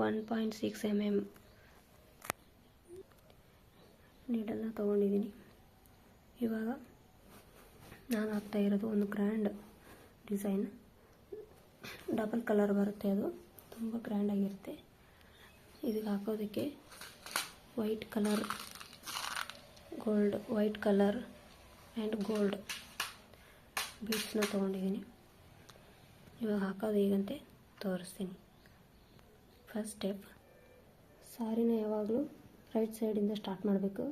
1.6 mm ನೀಡನ್ನು ತೊಗೊಂಡಿದ್ದೀನಿ. ಇವಾಗ ನಾನು ಹಾಕ್ತಾ ಇರೋದು ಒಂದು ಗ್ರ್ಯಾಂಡ್ ಡಿಸೈನ್, ಡಬಲ್ ಕಲರ್ ಬರುತ್ತೆ, ಅದು ತುಂಬ ಗ್ರ್ಯಾಂಡಾಗಿರುತ್ತೆ. ಇದಕ್ಕೆ ಹಾಕೋದಕ್ಕೆ ವೈಟ್ ಕಲರ್ ಆ್ಯಂಡ್ ಗೋಲ್ಡ್ ಬೀಡ್ಸ್ನ ತೊಗೊಂಡಿದ್ದೀನಿ. ಇವಾಗ ಹಾಕೋದು ಹೇಗಂತೆ ತೋರಿಸ್ತೀನಿ. ಫಸ್ಟ್ ಸ್ಟೆಪ್, ಸಾರಿನ ಯಾವಾಗಲೂ ರೈಟ್ ಸೈಡಿಂದ ಸ್ಟಾರ್ಟ್ ಮಾಡಬೇಕು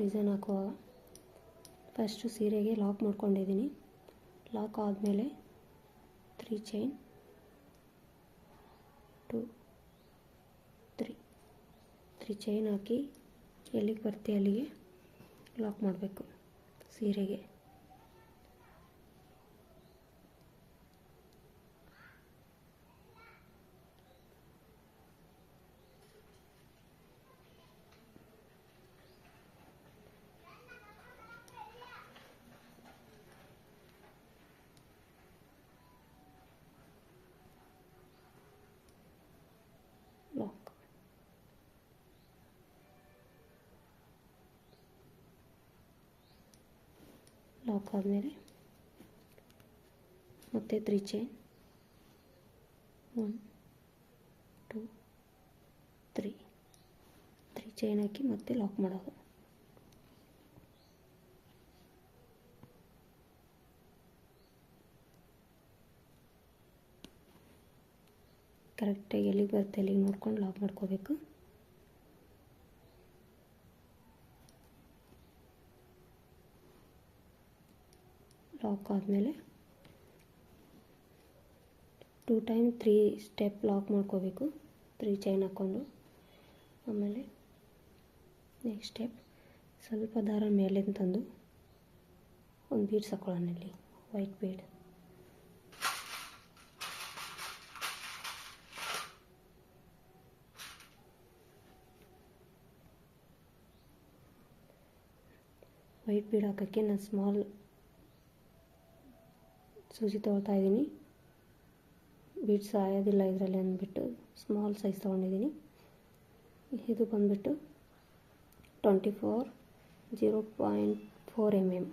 ಡಿಸೈನ್ ಹಾಕುವಾಗ. ಫಸ್ಟು ಸೀರೆಗೆ ಲಾಕ್ ಮಾಡ್ಕೊಂಡಿದ್ದೀನಿ. ಲಾಕ್ ಆದಮೇಲೆ 3 ಚೈನ್ 2 3 ಚೈನ್ ಹಾಕಿ ಎಲ್ಲಿಗೆ ಬರ್ತೀವಿ ಅಲ್ಲಿಗೆ ಲಾಕ್ ಮಾಡಬೇಕು ಸೀರೆಗೆ. ಲಾಕ್ ಆದಮೇಲೆ ಮತ್ತೆ 3 ಚೈನ್ 1 2 3 ಚೈನ್ ಹಾಕಿ ಮತ್ತೆ ಲಾಕ್ ಮಾಡೋದು. ಕರೆಕ್ಟಾಗಿ ಎಲ್ಲಿಗೆ ಬರುತ್ತೆ ಅಲ್ಲಿಗೆ ನೋಡ್ಕೊಂಡು ಲಾಕ್ ಮಾಡ್ಕೋಬೇಕು. ಲಾಕ್ ಆದಮೇಲೆ 2 ಟೈಮ್ 3 ಸ್ಟೆಪ್ ಲಾಕ್ ಮಾಡ್ಕೋಬೇಕು 3 ಚೈನ್ ಹಾಕ್ಕೊಂಡು. ಆಮೇಲೆ ನೆಕ್ಸ್ಟ್ ಸ್ಟೆಪ್, ಸ್ವಲ್ಪ ದಾರ ಮೇಲಿಂದ ತಂದು ಒಂದು ಬೀಡ್ಸ್ ಹಾಕೊಳ್ಳೋಣ. ಇಲ್ಲಿ ವೈಟ್ ಬೀಡ್, ಹಾಕೋಕ್ಕೆ ನಾನು ಸ್ಮಾಲ್ ಸೂಜಿ ತೊಗೊಳ್ತಾ ಇದ್ದೀನಿ. ಬೀಡ್ಸ್ ಆಯೋದಿಲ್ಲ ಇದರಲ್ಲಿ ಅಂದ್ಬಿಟ್ಟು ಸ್ಮಾಲ್ ಸೈಜ್ ತೊಗೊಂಡಿದ್ದೀನಿ. ಇದು ಬಂದ್ಬಿಟ್ಟು 0.4 mm.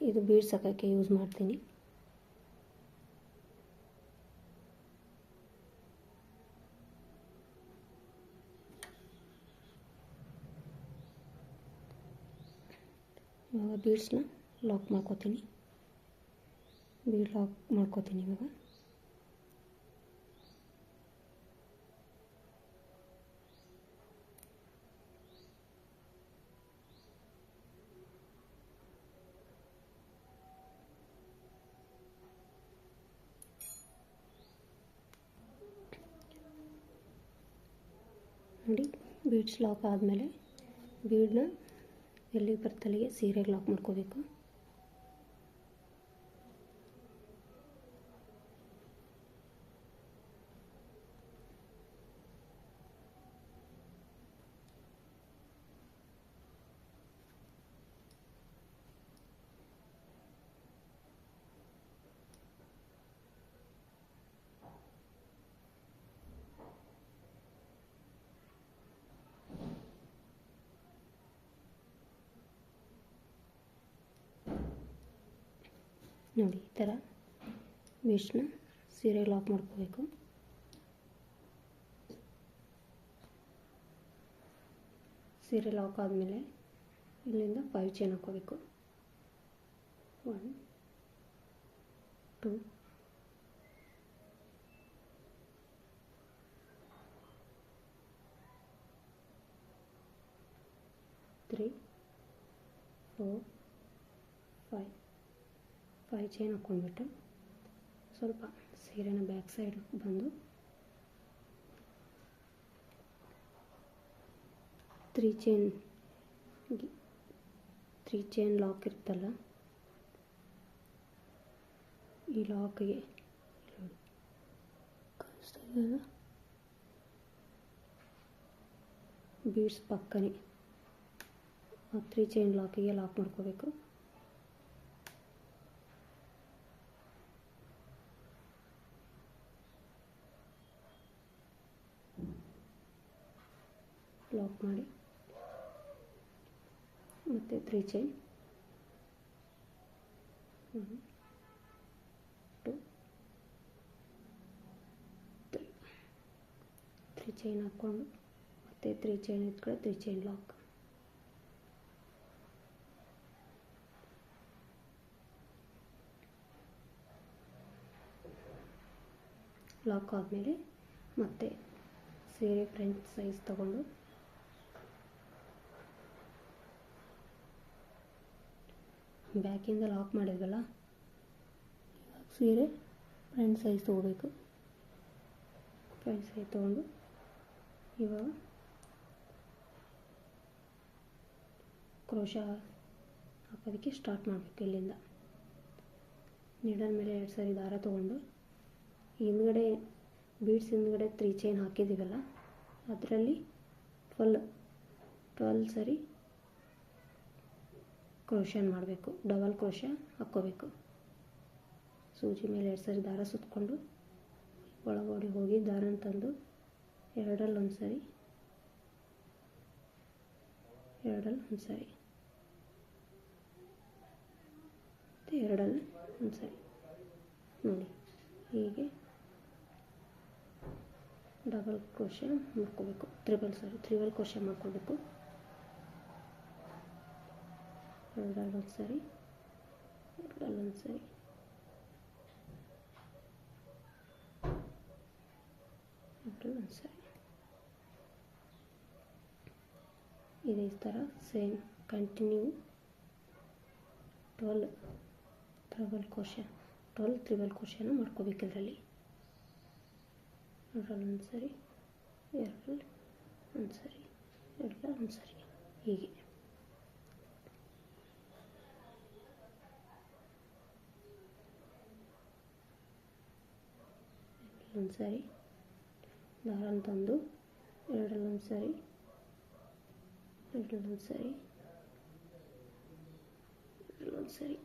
ಇದು ಬೀಡ್ಸ್ ಹಾಕೋಕ್ಕೆ ಯೂಸ್ ಮಾಡ್ತೀನಿ. ಇವಾಗ ಬೀಡ್ಸ್ನ ಲಾಕ್ ಮಾಡ್ಕೋತೀನಿ. ಇವಾಗ ನೋಡಿ, ಬೀಡ್ಸ್ ಲಾಕ್ ಆದಮೇಲೆ ಬೀಡ್ನ ಎಲ್ಲಿಗೆ ಬರ್ತಲ್ಲಿಗೆ ಸೀರೆಗೆ ಲಾಕ್ ಮಾಡ್ಕೋಬೇಕು. ನೋಡಿ, ಈ ಥರ ಬೀಡ್ಸ್ನ ಸೀರೆಗೆ ಲಾಕ್ ಮಾಡ್ಕೋಬೇಕು. ಸೀರೆ ಲಾಕ್ ಆದಮೇಲೆ ಇಲ್ಲಿಂದ 5 ಚೈನ್ ಹಾಕ್ಕೋಬೇಕು. 1 2 3 4 5 ಚೈನ್ ಹಾಕ್ಕೊಂಡ್ಬಿಟ್ಟು ಸ್ವಲ್ಪ ಸೀರೆನ ಬ್ಯಾಕ್ ಸೈಡ್ ಬಂದು 3 ಚೈನ್ ಲಾಕ್ ಇರುತ್ತಲ್ಲ, ಈ ಲಾಕ್ಗೆ ಬೀಡ್ಸ್ ಪಕ್ಕನೆ 3 ಚೈನ್ ಲಾಕಿಗೆ ಲಾಕ್ ಮಾಡ್ಕೋಬೇಕು. ಲಾಕ್ ಮಾಡಿ ಮತ್ತು 3 ಚೈನ್ 1 2 3 ಚೈನ್ ಹಾಕ್ಕೊಂಡು ಮತ್ತು 3 ಚೈನ್ ಇಟ್ಕೊಳ್ಳಿ 3 ಚೈನ್ ಲಾಕ್ ಆದಮೇಲೆ ಮತ್ತೆ ಸೀರೆ ಫ್ರಂಟ್ ಸೈಜ್ ತಗೊಂಡು ಬ್ಯಾಕಿಂದ ಲಾಕ್ ಮಾಡಿದ್ವಲ್ಲ, ಸೀರೆ ಫ್ರಂಟ್ ಸೈಜ್ ತೊಗೋಬೇಕು. ಫ್ರಂಟ್ ಸೈಜ್ ತೊಗೊಂಡು ಇವಾಗ ಕ್ರೋಶ ಹಾಕೋದಕ್ಕೆ ಸ್ಟಾರ್ಟ್ ಮಾಡಬೇಕು. ಇಲ್ಲಿಂದ ನೀಡಲ್ ಮೇಲೆ 2 ಸಾರಿ ದಾರ ತೊಗೊಂಡು ಹಿಂದ್ಗಡೆ ಬೀಡ್ಸ್ ಹಿಂದ್ಗಡೆ 3 ಚೈನ್ ಹಾಕಿದ್ದೀವಲ್ಲ, ಅದರಲ್ಲಿ 12 ಸರಿ ಕ್ರೋಶನ್ ಮಾಡಬೇಕು. ಡಬಲ್ ಕ್ರೋಶ ಹಾಕ್ಕೋಬೇಕು. ಸೂಜಿ ಮೇಲೆ 2 ಸರಿ ದಾರ ಸುತ್ತಕೊಂಡು ಒಳಗಡೆ ಹೋಗಿ ದಾರನ ತಂದು ಎರಡಲ್ಲಿ ಒಂದು ಸರಿ, ಎರಡಲ್ಲಿ ಒಂದು ಸರಿ ಮತ್ತು ಎರಡಲ್ಲಿ ಒಂದು ಸರಿ ನೋಡಿ, ಹೀಗೆ ಡಬಲ್ ಕ್ರೋಶ ಮಾಡ್ಕೋಬೇಕು. ತ್ರಿಬಲ್ ಕ್ರೋಶ ಮಾಡ್ಕೋಬೇಕು. ಎರಡಲ್ಲಿ ಒಂದು ಸರಿ, ಎರಡಲ್ಲಿ ಒಂದು ಸರಿ, ಎರಡಲ್ಲಿ ಒಂದು ಸರಿ. ಇದೇ ಥರ ಸೇಮ್ ಕಂಟಿನ್ಯೂ 12 ತ್ರಿಬಲ್ ಕ್ರೋಶನ ಮಾಡ್ಕೋಬೇಕು. ಇದರಲ್ಲಿ ಎರಡಲ್ಲಿ ಒಂದು ಸರಿ, ಎರಡಲ್ಲಿ ಒಂದು ಸರಿ, ಎರಡಲ್ಲಿ ಒಂದು ಸರಿ, ಹೀಗೆ ಒಂದು ಸರಿ ದಾರನ ತಂದು ಎರಡಲ್ಲಿ ಒಂದು ಸರಿ, ಎರಡಲ್ಲಿ ಒಂದು ಸರಿ, ಎರಡಲ್ಲಿ ಒಂದು ಸರಿ,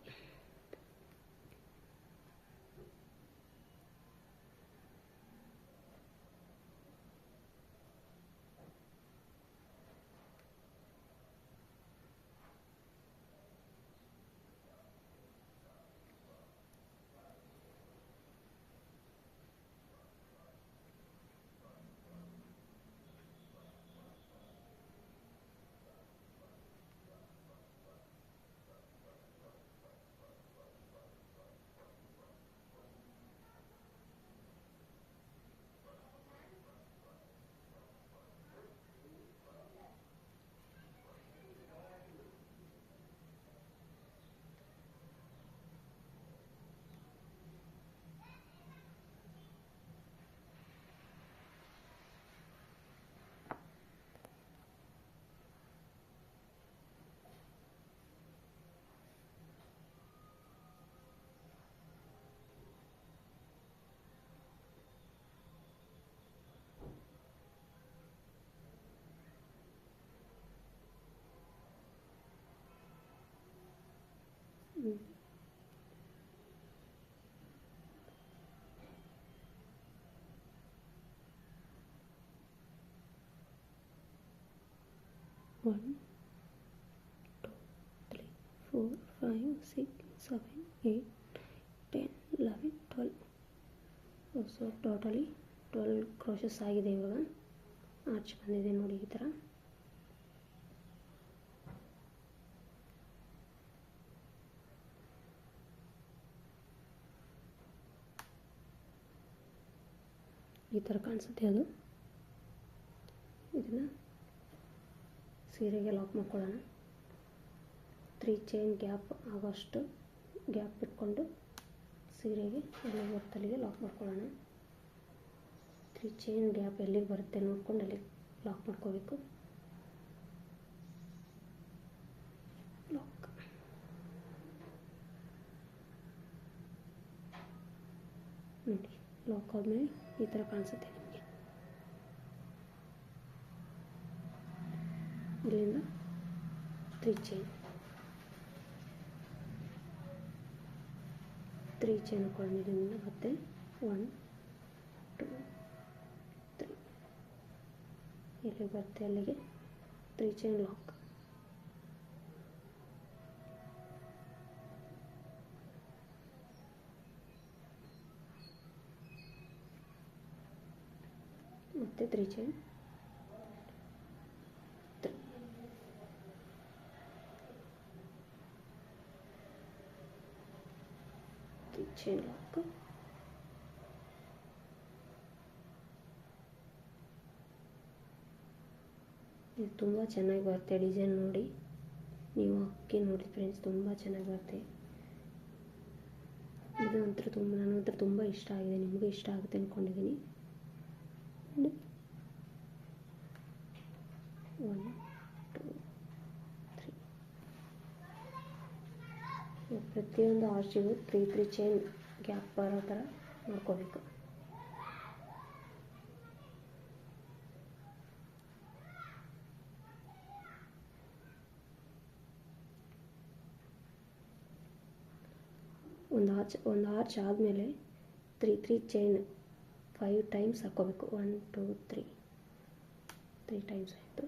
One, 2, 3, 4, 5, 6, 7, 8, 10, 11, 12. ಸೊ ಟೋಟಲಿ 12 ಕ್ರೋಶಸ್ ಆಗಿದೆ. ಇವಾಗ ಆರ್ಚ್ ಬಂದಿದೆ ನೋಡಿ, ಈ ಥರ. ಈ ಥರ ಕಾಣಿಸುತ್ತೆ ಅದು. ಇದನ್ನು ಸೀರೆಗೆ ಲಾಕ್ ಮಾಡ್ಕೊಳ್ಳೋಣ. 3 ಚೈನ್ ಗ್ಯಾಪ್ ಆಗೋಷ್ಟು ಗ್ಯಾಪ್ ಬಿಟ್ಕೊಂಡು ಸೀರೆಗೆ ಎಲ್ಲಿಗೆ ಬರುತ್ತೆ ಅಲ್ಲಿಗೆ ಲಾಕ್ ಮಾಡ್ಕೊಳ್ಳೋಣ. 3 ಚೈನ್ ಗ್ಯಾಪ್ ಎಲ್ಲಿಗೆ ಬರುತ್ತೆ ನೋಡ್ಕೊಂಡು ಅಲ್ಲಿಗೆ ಲಾಕ್ ಮಾಡ್ಕೋಬೇಕು. ಲಾಕ್ ನೋಡಿ, ಲಾಕ್ ಆದಮೇಲೆ ಈ ಥರ ಕಾಣಿಸುತ್ತೆ ನಿಮಗೆ. ಇಲ್ಲಿಂದ 3 ಚೈನ್ ಹಾಕೊಂಡಿದ್ದರಿಂದ ಮತ್ತೆ 1 2 3 ಎಲ್ಲಿಗೆ ಬರುತ್ತೆ ಅಲ್ಲಿಗೆ 3 ಚೈನ್ ಲಾಕ್. ಮತ್ತೆ 3 ಚೈನ್, 3 ಚೈನ್ ಲಾಕ್. ಇದು ತುಂಬ ಚೆನ್ನಾಗಿ ಬರುತ್ತೆ ಡಿಸೈನ್ ನೋಡಿ, ನೀವು ಹಾಕಿ ನೋಡಿ ಫ್ರೆಂಡ್ಸ್, ತುಂಬ ಚೆನ್ನಾಗಿ ಬರುತ್ತೆ. ಇದು ನಂತರ ನನಗಂತೂ ತುಂಬ ಇಷ್ಟ ಆಗಿದೆ, ನಿಮಗೂ ಇಷ್ಟ ಆಗುತ್ತೆ ಅಂದ್ಕೊಂಡಿದ್ದೀನಿ. 1 2 3 ಪ್ರತಿಯೊಂದು ಆರ್ಚಿಗೂ 3 ಚೈನ್ ಗ್ಯಾಪ್ ಬರೋ ಥರ ನೋಡ್ಕೋಬೇಕು. ಒಂದು ಆರ್ಚ್ ಆದಮೇಲೆ 3 ಚೈನ್ 5 ಟೈಮ್ಸ್ ಹಾಕ್ಕೋಬೇಕು. 1 2 3 ಟೈಮ್ಸ್ ಆಯಿತು.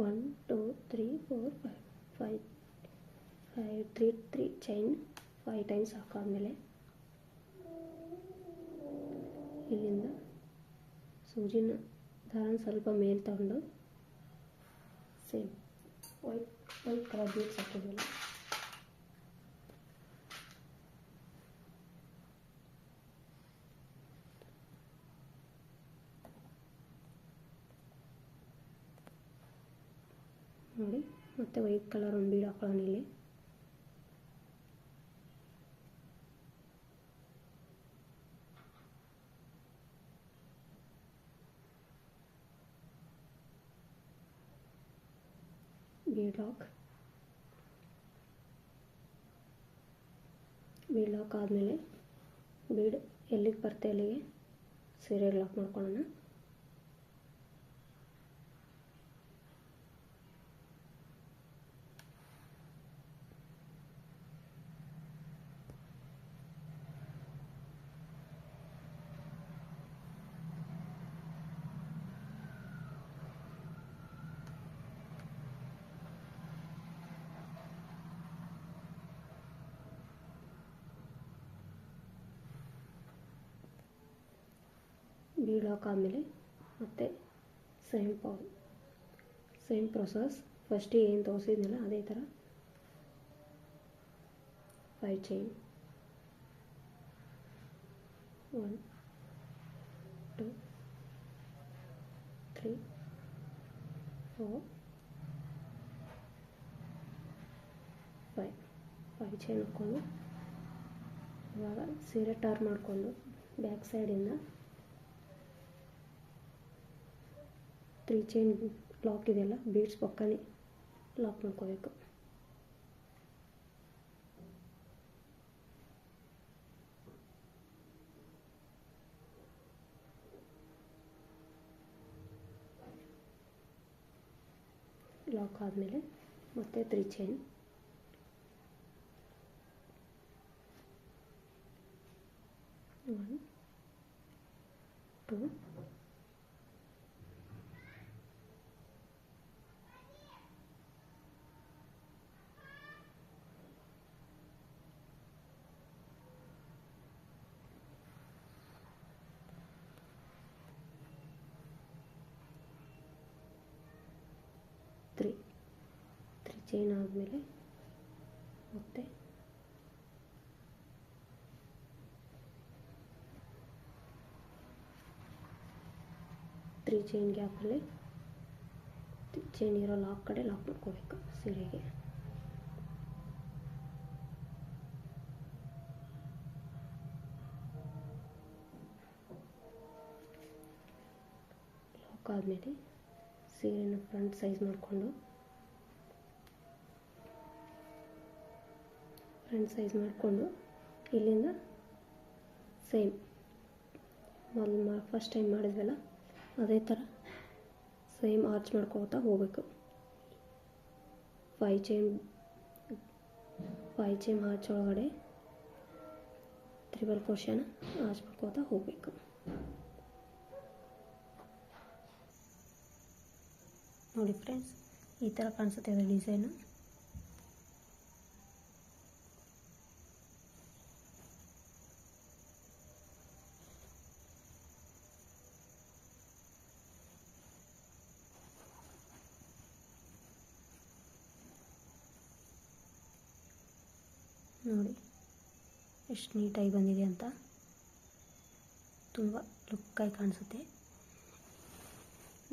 One, two, three, four, five. 3 chain 5 times ಹಾಕಾದ್ಮೇಲೆ ಇಲ್ಲಿಂದ ಸೂಜಿನ ದಾರನ ಸ್ವಲ್ಪ ಮೇಲೆ ತಗೊಂಡು ಸೇಮ್ ವೈಟ್ ಕಲರ್ ಬೀಡ್ಸ್ ಹಾಕಿದ್ವಲ್ಲ, ನೋಡಿ. ಮತ್ತೆ ವೈಟ್ ಕಲರ್ ಒಂದು ಬೀಡ್ ಹಾಕೊಳ್ಳೋಣ ಇಲ್ಲಿ. ಬೀಡ್ ಲಾಕ್ ಆದಮೇಲೆ ಬೀಡ್ ಎಲ್ಲಿಗೆ ಬರುತ್ತೆ ಅಲ್ಲಿಗೆ ಸೀರೆಗೆ ಲಾಕ್ ಮಾಡ್ಕೊಳ್ಳೋಣ. ಬೀಡ್ ಲಾಕ್ ಆದಮೇಲೆ ಮತ್ತೆ ಸೇಮ್ ಪ್ರೊಸೆಸ್ ಫಸ್ಟಿಗೆ ಏನು ತೋರಿಸಿದ್ನಲ್ಲ ಅದೇ ಥರ 5 ಚೈನ್ 1 2 3 4 5 ಚೈನ್ ಹಾಕ್ಕೊಂಡು ಇವಾಗ ಸೀರೆ ಟರ್ನ್ ಮಾಡಿಕೊಂಡು ಬ್ಯಾಕ್ ಸೈಡಿಂದ 3 ಚೈನ್ ಲಾಕ್ ಇದೆಯಲ್ಲ ಬೀಡ್ಸ್ ಪಕ್ಕನೇ ಲಾಕ್ ಮಾಡ್ಕೋಬೇಕು. ಲಾಕ್ ಆದಮೇಲೆ ಮತ್ತೆ 3 ಚೈನ್ 1 2 3 ಚೈನ್ ಆದಮೇಲೆ ಮತ್ತೆ 3 ಚೈನ್ ಗ್ಯಾಪಲ್ಲಿ ಚೈನ್ ಇರೋ ಲಾಕ್ ಕಡೆ ಲಾಕ್ ಮಾಡ್ಕೋಬೇಕು ಸೀರೆಗೆ. ಹುಕ್ ಆದಮೇಲೆ ಸೀರೆನ ಫ್ರಂಟ್ ಸೈಜ್ ಮಾಡಿಕೊಂಡು ಇಲ್ಲಿಂದ ಸೇಮ್ ಮೊದಲು ಫಸ್ಟ್ ಟೈಮ್ ಮಾಡಿದ್ವಲ್ಲ ಅದೇ ಥರ ಸೇಮ್ ಆರ್ಚ್ ಮಾಡ್ಕೋತಾ ಹೋಗಬೇಕು. 5 ಚೈನ್ ಆರ್ಚ್ ಒಳಗಡೆ ತ್ರಿಬಲ್ ಕ್ರೋಶನ ಆರ್ಚ್ ಮಾಡ್ಕೋತಾ ಹೋಗಬೇಕು. ನೋಡಿ ಫ್ರೆಂಡ್ಸ್, ಈ ಥರ ಕಾಣಿಸುತ್ತೆ ಅದು ಡಿಸೈನು. ನೋಡಿ ಎಷ್ಟು ನೀಟಾಗಿ ಬಂದಿದೆ ಅಂತ, ತುಂಬ ಲುಕ್ಕಾಗಿ ಕಾಣಿಸುತ್ತೆ.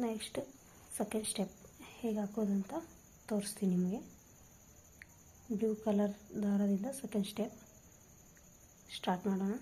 ನೆಕ್ಸ್ಟ್ ಸೆಕೆಂಡ್ ಸ್ಟೆಪ್ ಹೇಗೆ ಹಾಕೋದು ಅಂತ ತೋರಿಸ್ತೀನಿ ನಿಮಗೆ. ಬ್ಲೂ ಕಲರ್ ದಾರದಿಂದ ಸೆಕೆಂಡ್ ಸ್ಟೆಪ್ ಸ್ಟಾರ್ಟ್ ಮಾಡೋಣ.